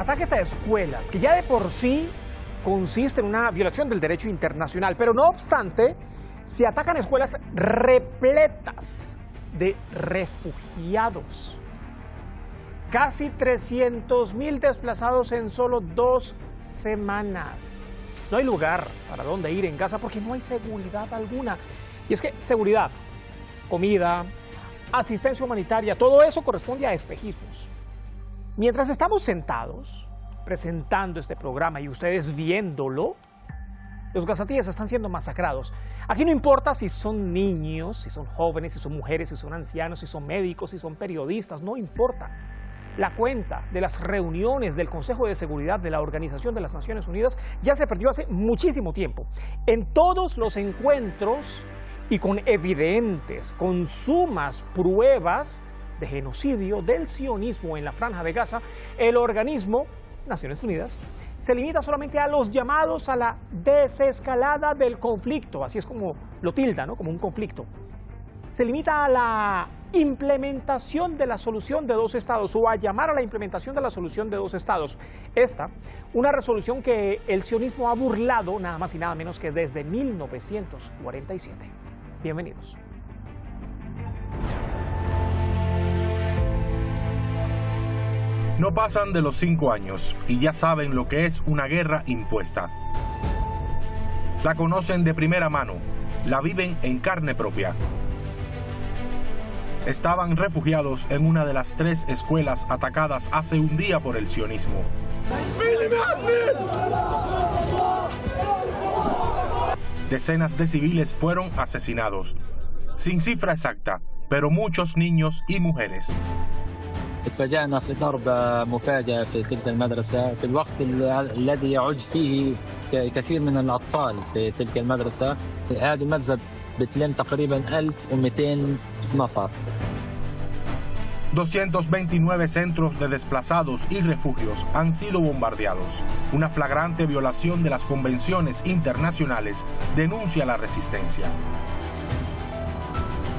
ataques a escuelas, que ya de por sí consiste en una violación del derecho internacional, pero no obstante, se atacan escuelas repletas de refugiados. Casi 300.000 desplazados en solo 2 semanas. No hay lugar para dónde ir en Gaza porque no hay seguridad alguna. Y es que seguridad, comida, asistencia humanitaria, todo eso corresponde a espejismos. Mientras estamos sentados presentando este programa y ustedes viéndolo, los gazatíes están siendo masacrados. Aquí no importa si son niños, si son jóvenes, si son mujeres, si son ancianos, si son médicos, si son periodistas, no importa. La cuenta de las reuniones del Consejo de Seguridad de la Organización de las Naciones Unidas ya se perdió hace muchísimo tiempo. En todos los encuentros y con evidentes, con sumas pruebas de genocidio del sionismo en la Franja de Gaza, el organismo, Naciones Unidas, se limita solamente a los llamados a la desescalada del conflicto, así es como lo tilda, ¿no? Como un conflicto. Se limita a la implementación de la solución de 2 estados o a llamar a la implementación de la solución de 2 estados. Esta, una resolución que el sionismo ha burlado nada más y nada menos que desde 1947. Bienvenidos. No pasan de los 5 años y ya saben lo que es una guerra impuesta. La conocen de primera mano, la viven en carne propia. Estaban refugiados en una de las 3 escuelas atacadas hace un día por el sionismo. Decenas de civiles fueron asesinados, sin cifra exacta, pero muchos niños y mujeres. تفاجأنا في ضربة مفاجئة في تلك المدرسة في الوقت الذي يعج فيه كثير من الأطفال في تلك المدرسة. هذه المدرسة بتلم تقريبا 1200 نفر. 229 centros de desplazados y refugios han sido bombardeados. Una flagrante violación de las convenciones internacionales, denuncia la resistencia.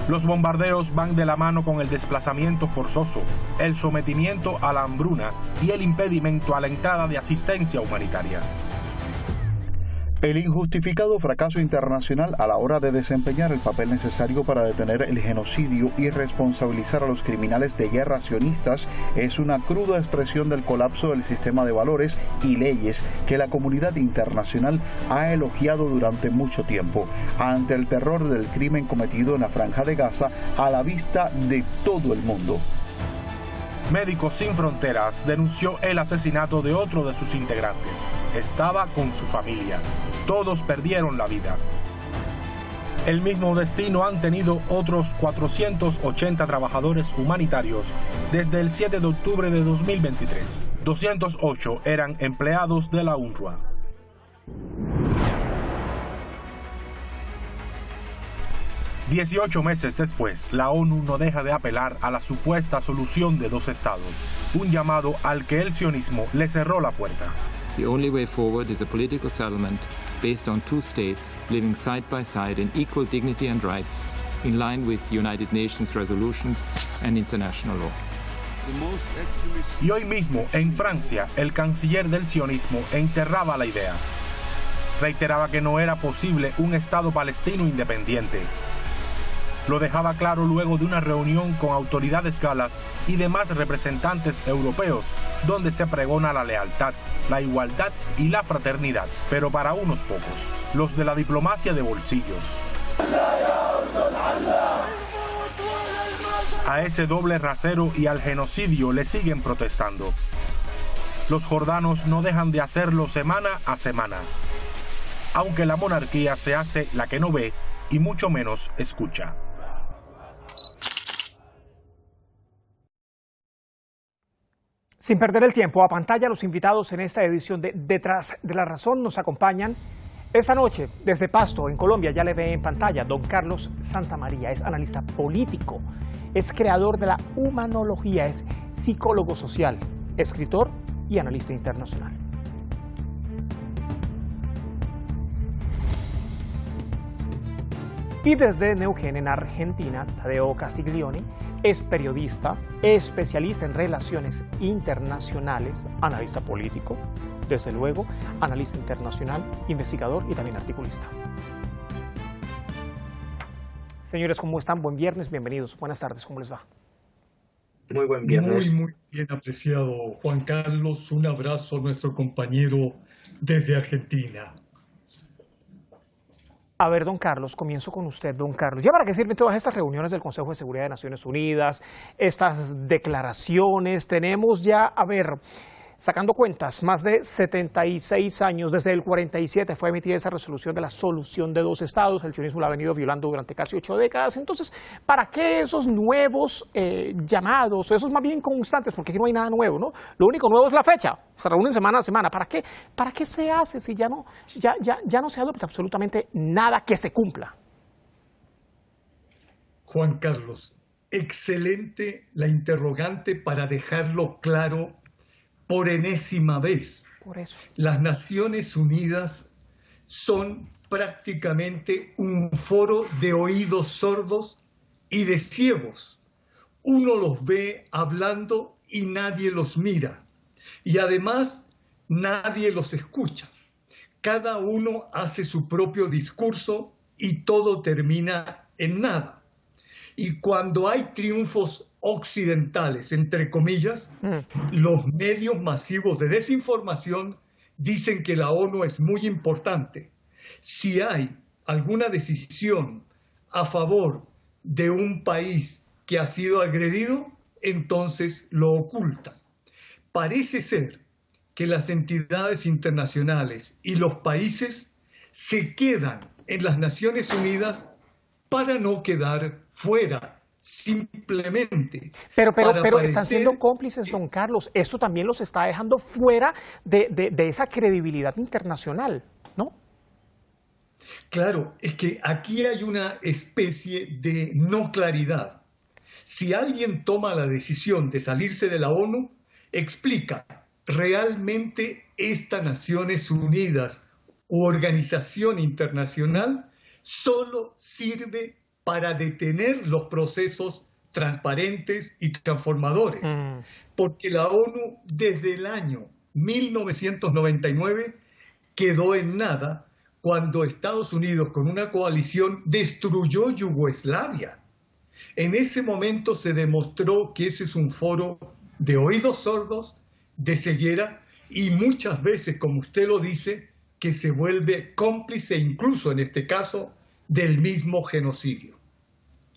Los bombardeos van de la mano con el desplazamiento forzoso, el sometimiento a la hambruna y el impedimento a la entrada de asistencia humanitaria. El injustificado fracaso internacional a la hora de desempeñar el papel necesario para detener el genocidio y responsabilizar a los criminales de guerra sionistas es una cruda expresión del colapso del sistema de valores y leyes que la comunidad internacional ha elogiado durante mucho tiempo, ante el terror del crimen cometido en la Franja de Gaza a la vista de todo el mundo. Médicos Sin Fronteras denunció el asesinato de otro de sus integrantes. Estaba con su familia. Todos perdieron la vida. El mismo destino han tenido otros 480 trabajadores humanitarios desde el 7 de octubre de 2023. 208 eran empleados de la UNRWA. $18 meses después, la ONU no deja de apelar a la supuesta solución de 2 estados, un llamado al que el sionismo le cerró la puerta. The only way forward is a political settlement based on 2 states living side by side in equal dignity and rights, in line with United Nations resolutions and international law. Y hoy mismo, en Francia, el canciller del sionismo enterraba la idea. Reiteraba que no era posible un Estado palestino independiente. Lo dejaba claro luego de una reunión con autoridades galas y demás representantes europeos, donde se pregona la lealtad, la igualdad y la fraternidad, pero para unos pocos, los de la diplomacia de bolsillos. A ese doble rasero y al genocidio le siguen protestando. Los jordanos no dejan de hacerlo semana a semana, aunque la monarquía se hace la que no ve y mucho menos escucha. Sin perder el tiempo, a pantalla los invitados en esta edición de Detrás de la Razón nos acompañan esta noche desde Pasto, en Colombia. Ya le ve en pantalla don Carlos Santamaría, es analista político, es creador de la humanología, es psicólogo social, escritor y analista internacional. Y desde Neuquén, en Argentina, Tadeo Castiglioni es periodista, especialista en relaciones internacionales, analista político, desde luego, analista internacional, investigador y también articulista. Señores, ¿cómo están? Buen viernes, bienvenidos. Buenas tardes, ¿cómo les va? Muy buen viernes. Muy bien apreciado, Juan Carlos. Un abrazo a nuestro compañero desde Argentina. A ver, don Carlos, comienzo con usted, don Carlos. ¿Ya para qué sirven todas estas reuniones del Consejo de Seguridad de Naciones Unidas, estas declaraciones? Tenemos ya, a ver, sacando cuentas, más de 76 años, desde el 47 fue emitida esa resolución de la solución de dos estados. El sionismo la ha venido violando durante casi 8 décadas. Entonces, ¿para qué esos nuevos llamados, o esos más bien constantes? Porque aquí no hay nada nuevo, ¿no? Lo único nuevo es la fecha. Se reúnen semana a semana. ¿Para qué? ¿Para qué se hace si ya no se adopta absolutamente nada que se cumpla? Juan Carlos, excelente la interrogante para dejarlo claro por enésima vez. Por eso. Las Naciones Unidas son prácticamente un foro de oídos sordos y de ciegos. Uno los ve hablando y nadie los mira. Y además, nadie los escucha. Cada uno hace su propio discurso y todo termina en nada. Y cuando hay triunfos occidentales, entre comillas, los medios masivos de desinformación dicen que la ONU es muy importante. Si hay alguna decisión a favor de un país que ha sido agredido, entonces lo ocultan. Parece ser que las entidades internacionales y los países se quedan en las Naciones Unidas para no quedar fuera, simplemente. Pero están siendo cómplices, don Carlos. Eso también los está dejando fuera de esa credibilidad internacional, ¿no? Claro, es que aquí hay una especie de no claridad. Si alguien toma la decisión de salirse de la ONU, explica, ¿realmente esta Naciones Unidas u organización internacional solo sirve para detener los procesos transparentes y transformadores? Porque la ONU desde el año 1999 quedó en nada cuando Estados Unidos con una coalición destruyó Yugoslavia. En ese momento se demostró que ese es un foro de oídos sordos, de ceguera y muchas veces, como usted lo dice, que se vuelve cómplice incluso en este caso del mismo genocidio.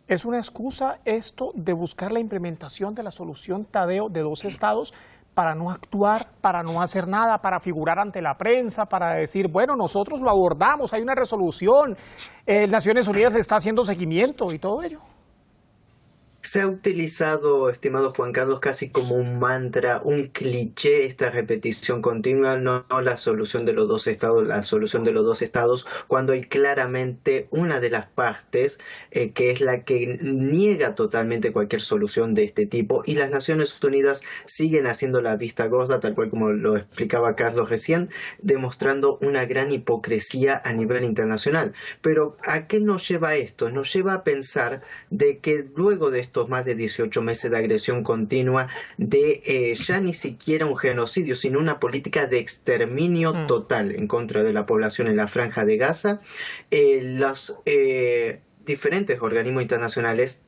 ¿Es una excusa esto de buscar la implementación de la solución Tadeo de dos estados para no actuar, para no hacer nada, para figurar ante la prensa, para decir, bueno, nosotros lo abordamos, hay una resolución, Naciones Unidas le está haciendo seguimiento y todo ello? Se ha utilizado, estimado Juan Carlos, casi como un mantra, un cliché, esta repetición continua, no la solución de los dos estados, la solución de los dos estados, cuando hay claramente una de las partes que es la que niega totalmente cualquier solución de este tipo, y las Naciones Unidas siguen haciendo la vista gorda, tal cual como lo explicaba Carlos recién, demostrando una gran hipocresía a nivel internacional. Pero ¿a qué nos lleva esto? Nos lleva a pensar de que luego de estos más de 18 meses de agresión continua, de ya ni siquiera un genocidio, sino una política de exterminio total en contra de la población en la Franja de Gaza, los diferentes organismos internacionales,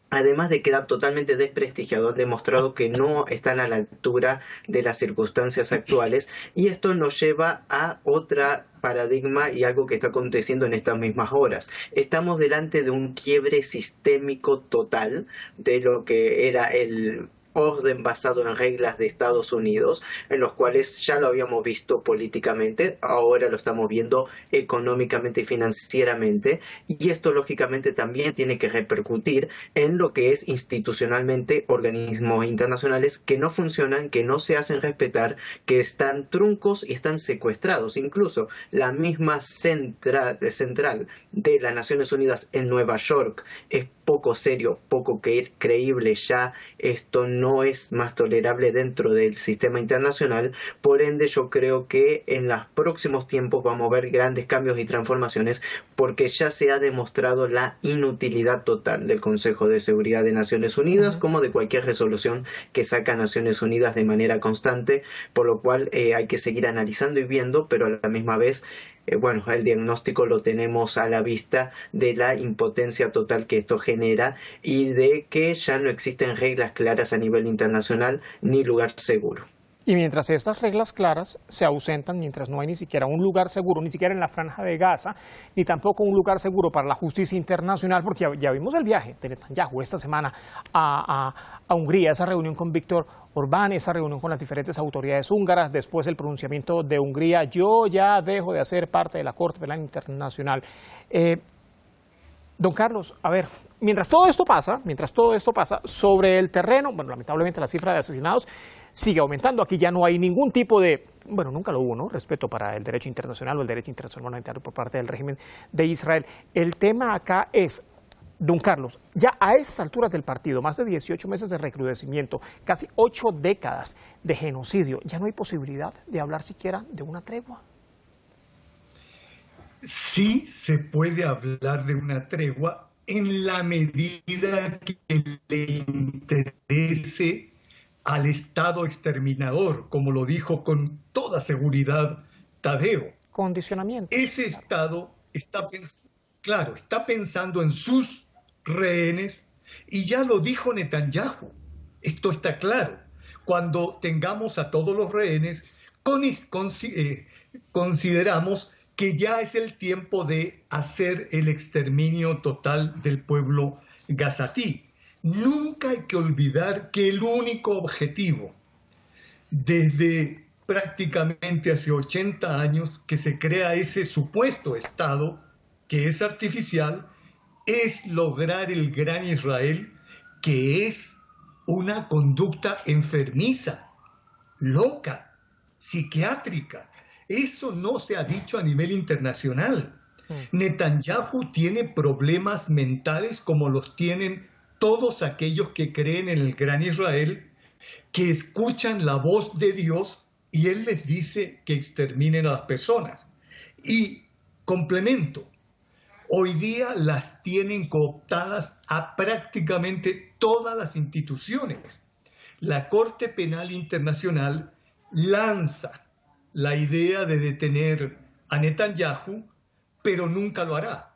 además de quedar totalmente desprestigiados, han demostrado que no están a la altura de las circunstancias actuales, y esto nos lleva a otra paradigma y algo que está aconteciendo en estas mismas horas. Estamos delante de un quiebre sistémico total de lo que era el orden basado en reglas de Estados Unidos, en los cuales ya lo habíamos visto políticamente, ahora lo estamos viendo económicamente y financieramente, y esto lógicamente también tiene que repercutir en lo que es institucionalmente organismos internacionales que no funcionan, que no se hacen respetar, que están truncos y están secuestrados. Incluso la misma central de las Naciones Unidas en Nueva York es poco serio, poco creíble ya. Esto no es más tolerable dentro del sistema internacional. Por ende, yo creo que en los próximos tiempos vamos a ver grandes cambios y transformaciones, porque ya se ha demostrado la inutilidad total del Consejo de Seguridad de Naciones Unidas, como de cualquier resolución que saca Naciones Unidas de manera constante, por lo cual hay que seguir analizando y viendo, pero a la misma vez bueno, el diagnóstico lo tenemos a la vista de la impotencia total que esto genera y de que ya no existen reglas claras a nivel internacional ni lugar seguro. Y mientras estas reglas claras se ausentan, mientras no hay ni siquiera un lugar seguro, ni siquiera en la Franja de Gaza, ni tampoco un lugar seguro para la justicia internacional, porque ya vimos el viaje de Netanyahu esta semana a Hungría, esa reunión con Víctor Orbán, esa reunión con las diferentes autoridades húngaras, después el pronunciamiento de Hungría, yo ya dejo de hacer parte de la Corte Penal Internacional. Don Carlos, a ver, mientras todo esto pasa, sobre el terreno, bueno, lamentablemente la cifra de asesinados sigue aumentando. Aquí ya no hay ningún tipo de, bueno, nunca lo hubo, ¿no?, respeto para el derecho internacional o el derecho internacional humanitario por parte del régimen de Israel. El tema acá es, don Carlos, ya a esas alturas del partido, más de 18 meses de recrudecimiento, casi 8 décadas de genocidio, ya no hay posibilidad de hablar siquiera de una tregua. Sí se puede hablar de una tregua en la medida que le interese al Estado exterminador, como lo dijo con toda seguridad Tadeo. Condicionamiento. Ese Estado está pensando en sus rehenes, y ya lo dijo Netanyahu. Esto está claro. Cuando tengamos a todos los rehenes, consideramos que ya es el tiempo de hacer el exterminio total del pueblo gazatí. Nunca hay que olvidar que el único objetivo, desde prácticamente hace 80 años que se crea ese supuesto Estado, que es artificial, es lograr el Gran Israel, que es una conducta enfermiza, loca, psiquiátrica. Eso no se ha dicho a nivel internacional. Netanyahu tiene problemas mentales como los tienen todos aquellos que creen en el Gran Israel, que escuchan la voz de Dios y Él les dice que exterminen a las personas. Y complemento, hoy día las tienen cooptadas a prácticamente todas las instituciones. La Corte Penal Internacional lanza la idea de detener a Netanyahu, pero nunca lo hará.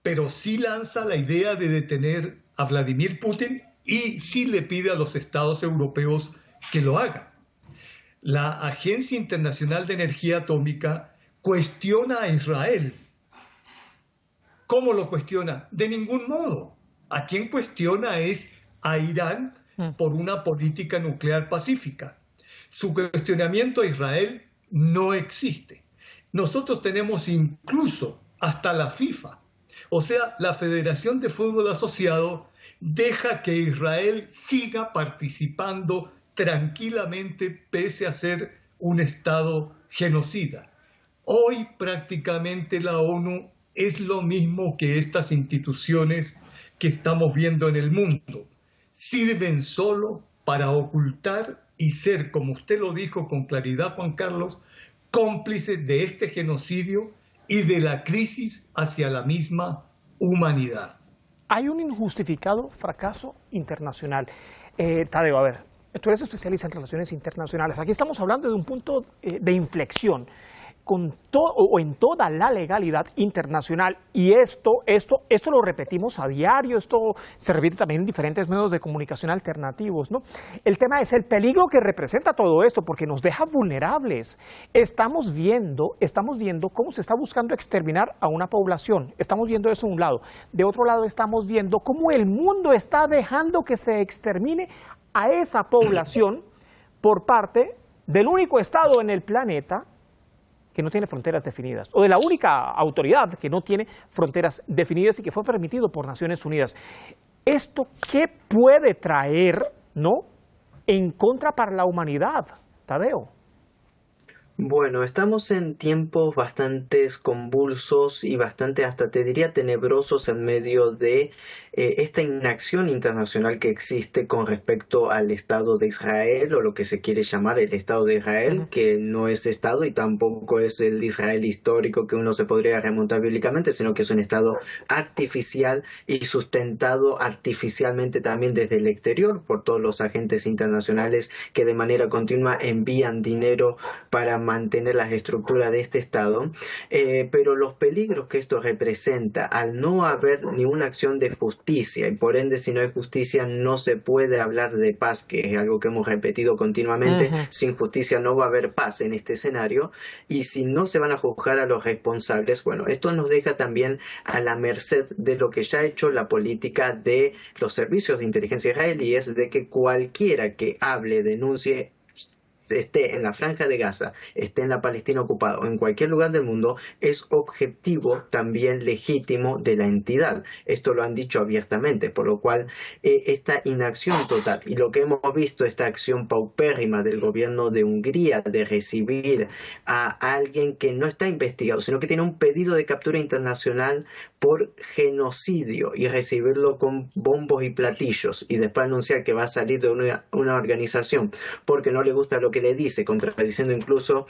Pero sí lanza la idea de detener a Vladimir Putin y sí le pide a los estados europeos que lo hagan. La Agencia Internacional de Energía Atómica cuestiona a Israel. ¿Cómo lo cuestiona? De ningún modo. A quien cuestiona es a Irán por una política nuclear pacífica. Su cuestionamiento a Israel no existe. Nosotros tenemos incluso hasta la FIFA, o sea, la Federación de Fútbol Asociado, deja que Israel siga participando tranquilamente pese a ser un Estado genocida. Hoy prácticamente la ONU es lo mismo que estas instituciones que estamos viendo en el mundo. Sirven solo para ocultar y ser, como usted lo dijo con claridad, Juan Carlos, cómplices de este genocidio y de la crisis hacia la misma humanidad. Hay un injustificado fracaso internacional. Tadeo, a ver, tú eres especialista en relaciones internacionales. Aquí estamos hablando de un punto de inflexión en toda la legalidad internacional, y esto lo repetimos a diario, esto se repite también en diferentes medios de comunicación alternativos, ¿no? El tema es el peligro que representa todo esto, porque nos deja vulnerables. Estamos viendo cómo se está buscando exterminar a una población, estamos viendo eso de un lado. De otro lado estamos viendo cómo el mundo está dejando que se extermine a esa población por parte del único Estado en el planeta que no tiene fronteras definidas, o de la única autoridad que no tiene fronteras definidas y que fue permitido por Naciones Unidas. ¿Esto qué puede traer, no, en contra para la humanidad, Tadeo? Bueno, estamos en tiempos bastante convulsos y bastante, hasta te diría, tenebrosos en medio de esta inacción internacional que existe con respecto al Estado de Israel, o lo que se quiere llamar el Estado de Israel, que no es Estado y tampoco es el Israel histórico que uno se podría remontar bíblicamente, sino que es un Estado artificial y sustentado artificialmente también desde el exterior por todos los agentes internacionales que de manera continua envían dinero para mantener las estructuras de este Estado, pero los peligros que esto representa al no haber ninguna acción de justicia, y por ende si no hay justicia no se puede hablar de paz, que es algo que hemos repetido continuamente. Sin justicia no va a haber paz en este escenario, y si no se van a juzgar a los responsables, bueno, esto nos deja también a la merced de lo que ya ha hecho la política de los servicios de inteligencia israelíes, de que cualquiera que hable, denuncie, esté en la Franja de Gaza, esté en la Palestina ocupada o en cualquier lugar del mundo, es objetivo también legítimo de la entidad. Esto lo han dicho abiertamente, por lo cual esta inacción total y lo que hemos visto, esta acción paupérrima del gobierno de Hungría de recibir a alguien que no está investigado, sino que tiene un pedido de captura internacional por genocidio, y recibirlo con bombos y platillos y después anunciar que va a salir de una organización porque no le gusta lo que le dice, contradiciendo incluso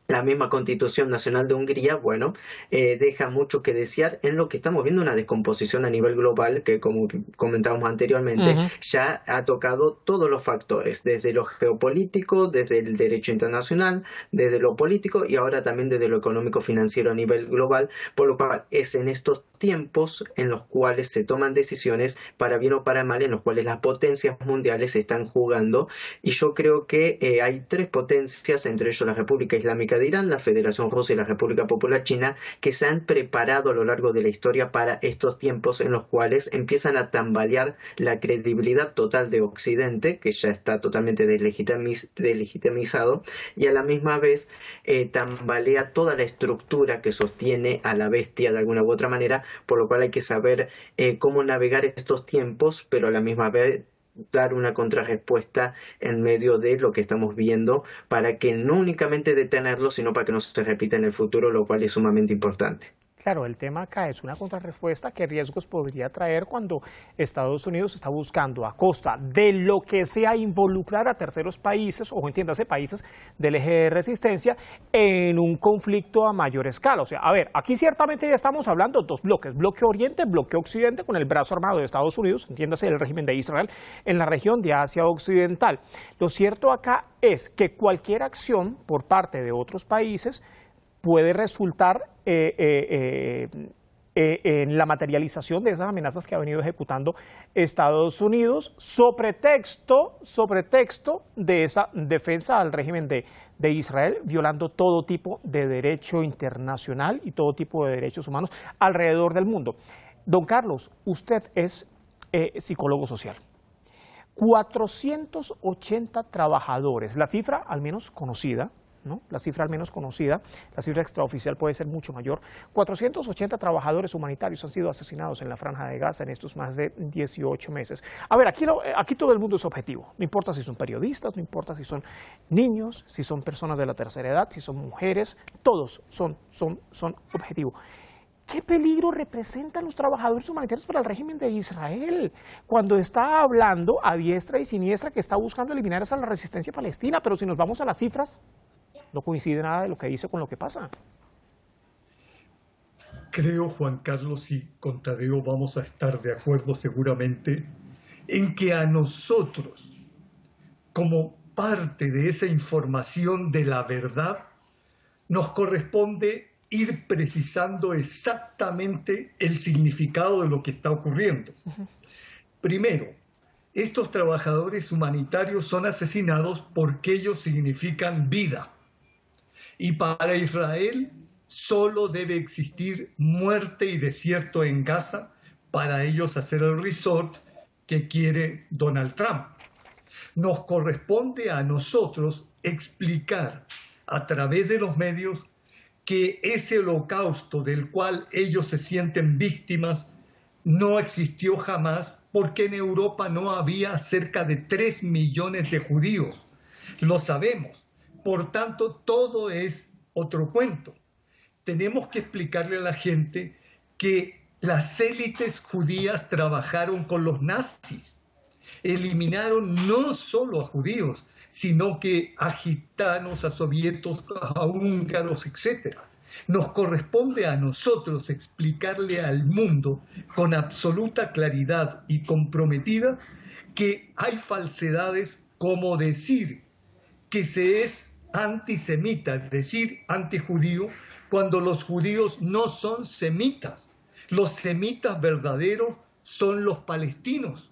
la misma Constitución Nacional de Hungría, bueno, deja mucho que desear en lo que estamos viendo, una descomposición a nivel global que, como comentábamos anteriormente, ya ha tocado todos los factores, desde lo geopolítico, desde el derecho internacional, desde lo político y ahora también desde lo económico-financiero a nivel global, por lo cual es en estos tiempos en los cuales se toman decisiones para bien o para mal, en los cuales las potencias mundiales están jugando, y yo creo que hay tres potencias, entre ellos la República Islámica de Irán, la Federación Rusa y la República Popular China, que se han preparado a lo largo de la historia para estos tiempos en los cuales empiezan a tambalear la credibilidad total de Occidente, que ya está totalmente deslegitimizado, y a la misma vez tambalea toda la estructura que sostiene a la bestia de alguna u otra manera, por lo cual hay que saber cómo navegar estos tiempos, pero a la misma vez dar una contrarrespuesta en medio de lo que estamos viendo, para que no únicamente detenerlo, sino para que no se repita en el futuro, lo cual es sumamente importante. Claro, el tema acá es una contrarrespuesta. ¿Qué riesgos podría traer cuando Estados Unidos está buscando, a costa de lo que sea, involucrar a terceros países, o entiéndase países del eje de resistencia, en un conflicto a mayor escala? O sea, a ver, aquí ciertamente ya estamos hablando de dos bloques: bloque Oriente, bloque Occidente, con el brazo armado de Estados Unidos, entiéndase el régimen de Israel, en la región de Asia Occidental. Lo cierto acá es que cualquier acción por parte de otros países puede resultar en la materialización de esas amenazas que ha venido ejecutando Estados Unidos, sobre texto de esa defensa al régimen de Israel, violando todo tipo de derecho internacional y todo tipo de derechos humanos alrededor del mundo. Don Carlos, usted es psicólogo social. 480 trabajadores, la cifra al menos conocida, ¿no? La cifra al menos conocida, la cifra extraoficial puede ser mucho mayor. 480 trabajadores humanitarios han sido asesinados en la Franja de Gaza en estos más de 18 meses. A ver, aquí todo el mundo es objetivo. No importa si son periodistas, no importa si son niños, si son personas de la tercera edad, si son mujeres, todos son objetivos. ¿Qué peligro representan los trabajadores humanitarios para el régimen de Israel cuando está hablando a diestra y siniestra que está buscando eliminar esa la resistencia palestina? Pero si nos vamos a las cifras, no coincide nada de lo que dice con lo que pasa. Creo, Juan Carlos, y con Tadeo vamos a estar de acuerdo seguramente, en que a nosotros, como parte de esa información de la verdad, nos corresponde ir precisando exactamente el significado de lo que está ocurriendo. Primero, estos trabajadores humanitarios son asesinados porque ellos significan vida. Y para Israel solo debe existir muerte y desierto en Gaza para ellos hacer el resort que quiere Donald Trump. Nos corresponde a nosotros explicar a través de los medios que ese holocausto del cual ellos se sienten víctimas no existió jamás, porque en Europa no había cerca de 3 millones de judíos. Lo sabemos, por tanto, todo es otro cuento. Tenemos que explicarle a la gente que las élites judías trabajaron con los nazis. Eliminaron no solo a judíos, sino que a gitanos, a sovietos, a húngaros, etc. Nos corresponde a nosotros explicarle al mundo con absoluta claridad y comprometida que hay falsedades como decir que se es antisemita, decir antijudío, cuando los judíos no son semitas. Los semitas verdaderos son los palestinos.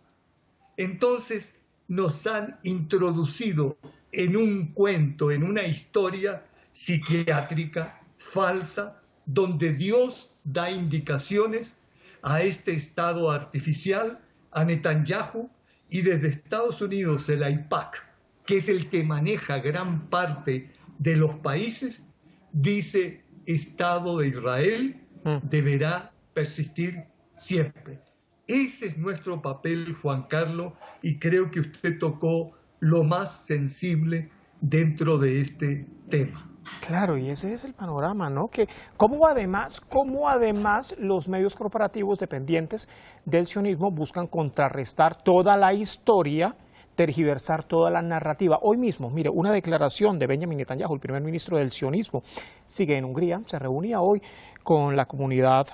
Entonces nos han introducido en un cuento, en una historia psiquiátrica falsa, donde Dios da indicaciones a este Estado artificial, a Netanyahu, y desde Estados Unidos el AIPAC, que es el que maneja gran parte de los países, dice Estado de Israel deberá persistir siempre. Ese es nuestro papel, Juan Carlos, y creo que usted tocó lo más sensible dentro de este tema. Claro, y ese es el panorama, ¿no? Que cómo además los medios corporativos dependientes del sionismo buscan contrarrestar toda la historia, tergiversar toda la narrativa. Hoy mismo, mire, una declaración de Benjamin Netanyahu, el primer ministro del sionismo, sigue en Hungría, se reunía hoy con la comunidad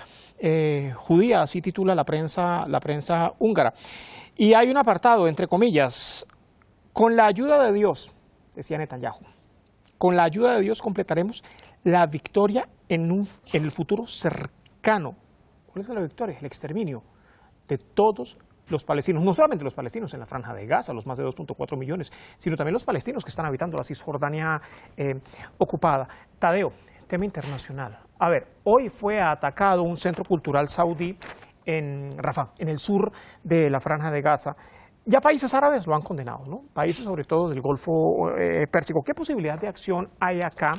judía, así titula la prensa húngara. Y hay un apartado, entre comillas, con la ayuda de Dios, decía Netanyahu, con la ayuda de Dios completaremos la victoria en el futuro cercano. ¿Cuál es la victoria? El exterminio de todos los palestinos, no solamente los palestinos en la Franja de Gaza, los más de 2.4 millones, sino también los palestinos que están habitando la Cisjordania ocupada. Tadeo, tema internacional. A ver, hoy fue atacado un centro cultural saudí en Rafah, en el sur de la Franja de Gaza. Ya países árabes lo han condenado, ¿no? Países sobre todo del Golfo Pérsico. ¿Qué posibilidad de acción hay acá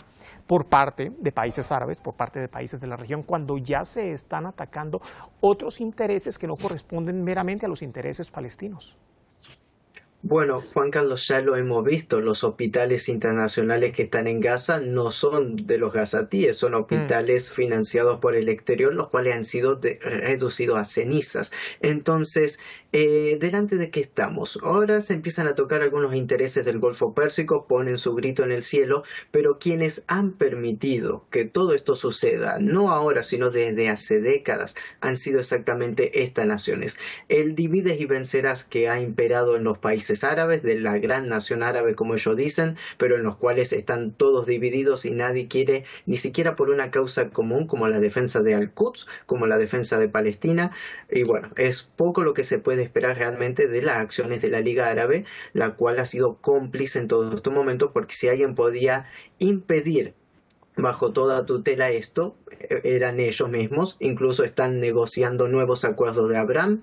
por parte de países árabes, por parte de países de la región, cuando ya se están atacando otros intereses que no corresponden meramente a los intereses palestinos? Bueno, Juan Carlos, ya lo hemos visto, los hospitales internacionales que están en Gaza no son de los gazatíes, son hospitales financiados por el exterior, los cuales han sido reducidos a cenizas. Entonces, ¿delante de qué estamos? Ahora se empiezan a tocar algunos intereses del Golfo Pérsico, ponen su grito en el cielo, pero quienes han permitido que todo esto suceda, no ahora, sino desde hace décadas, han sido exactamente estas naciones. El divides y vencerás que ha imperado en los países árabes, de la gran nación árabe como ellos dicen, pero en los cuales están todos divididos y nadie quiere, ni siquiera por una causa común como la defensa de Al-Quds, como la defensa de Palestina. Y bueno, es poco lo que se puede esperar realmente de las acciones de la Liga Árabe, la cual ha sido cómplice en todos estos momentos, porque si alguien podía impedir bajo toda tutela esto, eran ellos mismos. Incluso están negociando nuevos acuerdos de Abraham.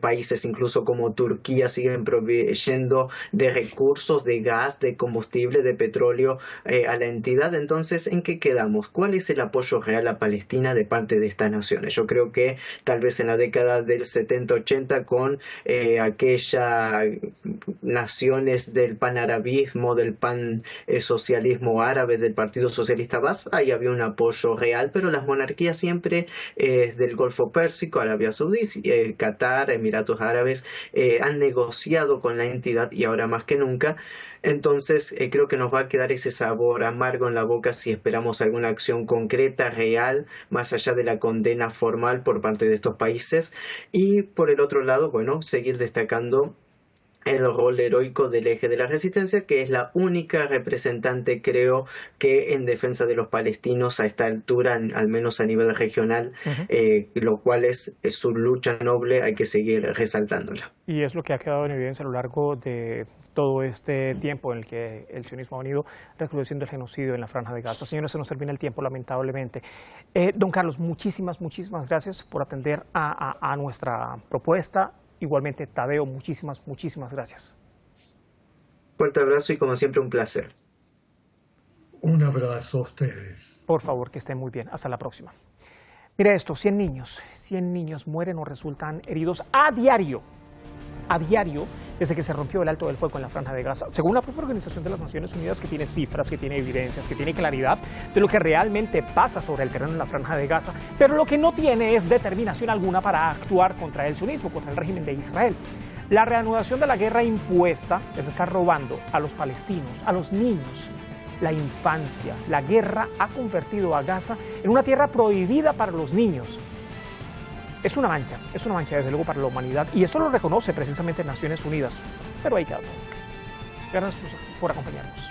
Países incluso como Turquía siguen proveyendo de recursos, de gas, de combustible, de petróleo a la entidad. Entonces, ¿en qué quedamos? ¿Cuál es el apoyo real a Palestina de parte de estas naciones? Yo creo que tal vez en la década del 70-80 con aquellas naciones del panarabismo, del pan-socialismo árabe, del Partido Socialista, ahí había un apoyo real, pero las monarquías siempre del Golfo Pérsico, Arabia Saudí, Qatar, Emiratos Árabes, han negociado con la entidad y ahora más que nunca. Entonces creo que nos va a quedar ese sabor amargo en la boca si esperamos alguna acción concreta, real, más allá de la condena formal por parte de estos países. Y por el otro lado, bueno, seguir destacando el rol heroico del Eje de la Resistencia, que es la única representante, creo, que en defensa de los palestinos a esta altura, al menos a nivel regional, lo cual es su lucha noble, hay que seguir resaltándola. Y es lo que ha quedado en evidencia a lo largo de todo este tiempo en el que el sionismo ha venido recrudeciendo el genocidio en la Franja de Gaza. Señores, se nos termina el tiempo, lamentablemente. Don Carlos, muchísimas gracias por atender a nuestra propuesta. Igualmente, Tadeo, muchísimas gracias. Fuerte abrazo y como siempre un placer. Un abrazo a ustedes. Por favor, que estén muy bien. Hasta la próxima. Mira esto, 100 niños mueren o resultan heridos a diario a diario desde que se rompió el alto del fuego en la Franja de Gaza, según la propia Organización de las Naciones Unidas, que tiene cifras, que tiene evidencias, que tiene claridad de lo que realmente pasa sobre el terreno en la Franja de Gaza, pero lo que no tiene es determinación alguna para actuar contra el sionismo, contra el régimen de Israel. La reanudación de la guerra impuesta les está robando a los palestinos, a los niños, la infancia. La guerra ha convertido a Gaza en una tierra prohibida para los niños. Es una mancha desde luego para la humanidad, y eso lo reconoce precisamente Naciones Unidas, pero ahí queda todo. Gracias por acompañarnos.